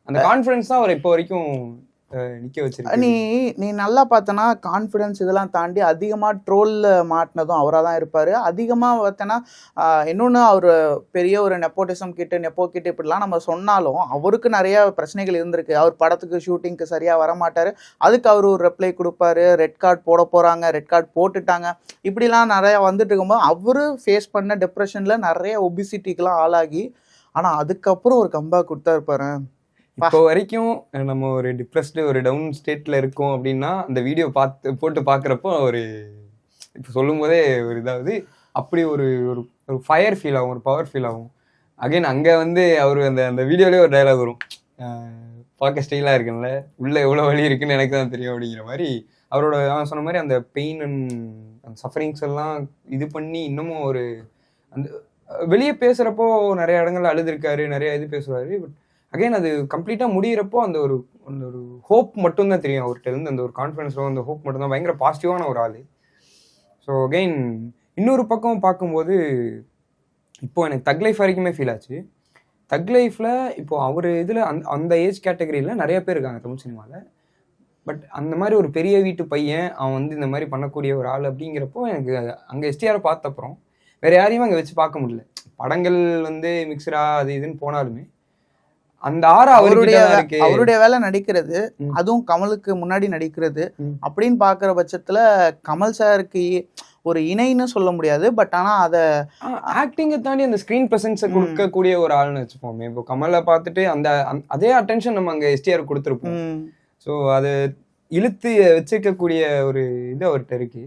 அந்த கான்ஃபிடன்ஸ் தான் அவர் இப்போ வரைக்கும் நிக்க வச்சிருக்கு. நீ நல்லா பார்த்தனா கான்ஃபிடன்ஸ் இதெல்லாம் தாண்டி அதிகமாக ட்ரோலில் மாட்டினதும் அவராக தான் இருப்பார். அதிகமாக பார்த்தனா இன்னொன்று அவர் பெரிய ஒரு நெப்போட்டிசம் நெப்போ கிட்ட இப்படிலாம் நம்ம சொன்னாலும் அவருக்கு நிறைய பிரச்சனைகள் இருந்திருக்கு. அவர் படத்துக்கு ஷூட்டிங்க்கு சரியாக வரமாட்டார், அதுக்கு அவர் ஒரு ரெப்ளை கொடுப்பாரு, ரெட் கார்டு போட போகிறாங்க, ரெட் கார்டு போட்டுட்டாங்க, இப்படிலாம் நிறையா வந்துட்டு இருக்கும்போது அவர் ஃபேஸ் பண்ண டிப்ரெஷனில் நிறைய ஒபிசிட்டிக்கெலாம் ஆளாகி ஆனால் அதுக்கப்புறம் ஒரு கம்பேக் கொடுத்தா இருப்பாரு. இப்போ வரைக்கும் நம்ம ஒரு டிப்ரெஸ்டு ஒரு டவுன் ஸ்டேட்ல இருக்கோம் அப்படின்னா அந்த வீடியோ போட்டு பார்க்குறப்போ ஒரு இப்போ சொல்லும் போதே ஒரு இதாவது அப்படி ஒரு ஒரு ஃபயர் ஃபீல் ஆகும், ஒரு பவர் ஃபீல் ஆகும். அகைன் அங்கே வந்து அவர் அந்த வீடியோலேயே ஒரு டைலாக் வரும், பார்க்க ஸ்டைலாக இருக்குல்ல, உள்ள எவ்வளோ வலி இருக்குன்னு எனக்கு தான் தெரியும் அப்படிங்கிற மாதிரி. அவரோட சொன்ன மாதிரி அந்த பெயின் அண்ட் சஃபரிங்ஸ் எல்லாம் இது பண்ணி இன்னமும் ஒரு அந்த வெளியே பேசுகிறப்போ நிறைய இடங்கள்ல அழுதுருக்காரு, நிறைய இது பேசுவார். பட் அகைன் அது கம்ப்ளீட்டாக முடிகிறப்போ அந்த ஒரு ஹோப் மட்டும்தான் தெரியும் அவர்கிட்ட இருந்து. அந்த ஒரு கான்ஃபிடன்ஸோ அந்த ஹோப் மட்டும்தான். பயங்கர பாசிட்டிவான ஒரு ஆள். ஸோ அகைன் இன்னொரு பக்கம் பார்க்கும்போது இப்போ எனக்கு தக் லைஃப் வரைக்குமே ஃபீல் ஆச்சு. தக் லைஃப்பில் இப்போ அவர் இதில் அந்த ஏஜ் கேட்டகரியில் நிறைய பேர் இருக்காங்க தமிழ் சினிமாவில். பட் அந்த மாதிரி ஒரு பெரிய வீட்டு பையன் அவன் வந்து இந்த மாதிரி பண்ணக்கூடிய ஒரு ஆள் அப்படிங்கிறப்போ எனக்கு அங்கே எஸ்டிஆரை பார்த்தப்புறம் வேறு யாரையும் அங்கே வச்சு பார்க்க முடியல. படங்கள் வந்து மிக்சரா அது இதுன்னு போனாலுமே அந்த அவருடைய வேலை நடிக்கிறது, அதுவும் கமலுக்கு முன்னாடி நடிக்கிறது அப்படின்னு பாக்குற பட்சத்துல கமல் சாருக்கு ஒரு இணைன்னு சொல்ல முடியாது. பட் ஆனா அதை ஆக்டிங்கை தாண்டி அந்த ஸ்கிரீன் பிரசன்ஸை கொடுக்கக்கூடிய ஒரு ஆள்னு வச்சுப்போமே. இப்போ கமலை பார்த்துட்டு அதே அட்டென்ஷன் நம்ம அங்கே எஸ்டிஆர் கொடுத்துருப்போம். ஸோ அதை இழுத்து வச்சுக்கக்கூடிய ஒரு இது அவர்கிட்ட இருக்கு.